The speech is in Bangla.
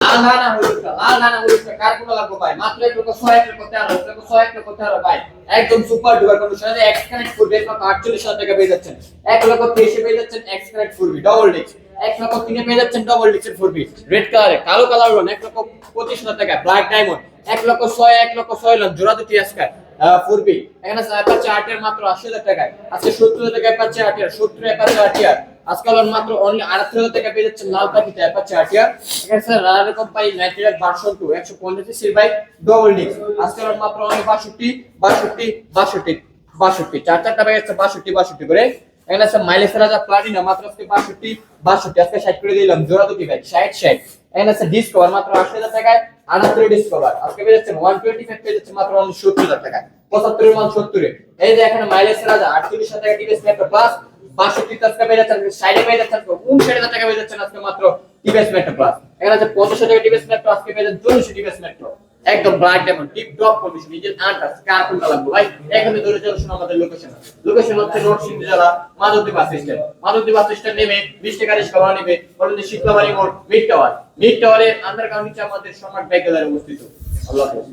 লাল ধানা হলুদটা কার কোন লাগবে ভাই মাত্র 1 লক্ষ 100 1 লক্ষ 13 লক্ষ 100 1 লক্ষ 13 ভাই একদম সুপার ডুপার কন্ডিশনে এক্স কানেক্ট করবে মাত্র 48,000 টাকা পেয়ে যাচ্ছেন 1 লক্ষ 30 পেয়ে যাচ্ছেন এক্স কানেক্ট করবে ডাবল ডিস্ক 1 লক্ষ 3 পেয়ে যাচ্ছেন ডাবল ডিস্কের ফুরবি রেড কালারে কালো কালার লোন 1 লক্ষ 25,000 টাকা ব্ল্যাক ডায়মন্ড 1 লক্ষ 100 1 লক্ষ 6 লোন জোড়া দুটি আজকে ফুরবি এখানে অ্যাপাচি আরটিআর মাত্র 80,000 টাকায় আজকে 70,000 টাকা অ্যাপাচি আরটিআর 70 অ্যাপাচি আরটিআর আজকাল মাত্র অনলি 78,000 টাকা পেয়ে যাচ্ছেন লাল পাখিতে অ্যাপাচি আরটিআর এখানে sir runner company 90 version 2 150 CC bike double disc আজকাল মাত্র অনলি 62 চার চারটা বাইক আছে 62 করে এখানে আছে মাইলেজ রাজা প্লাটিনা মাত্র আজকে 62 আজকে 60 করে দিলাম জোড়া দুটি বাইক 60 এখানে আছে ডিসকভার মাত্র 80,000 টাকায় 78 ডিসকভার আজকে পেয়ে যাচ্ছেন 125 পেয়ে যাচ্ছেন মাত্র অনলি 70,000 টাকায় 75 এর মান 70 এই যে এখানে মাইলেজ রাজা 38,000 টাকা টিভিএস মেট্রো প্লাস 62 আজকে পেয়ে যাচ্ছেন 60 পেয়ে যাচ্ছেন 59,000 টাকা পেয়ে যাচ্ছেন আজকে মাত্র টিভিএস মেট্রো প্লাস এখানে আছে 50,000 টাকা টিভিএস মেট্রো আজকে পেয়ে যাচ্ছেন 44 টিভিএস মেট্রো একদম black diamond tip top condition নিজের আনটাস কার কোনটা লাগবে ভাই এখানে ধরে চলে শুনুন আমাদের লোকেশন হচ্ছে নরসিংদী জেলা মাধবদী বাস স্ট্যান্ড নেমে 20 টাকা রিকশা ভাড়া নেবে বলেন শীতলাবাড়ি মোড় মিড টাওয়ারে আন্ডারগ্রাউন্ড নিচে আমাদের সম্রাট ব্যাংক অবস্থিত আল্লাহ হাফেজ।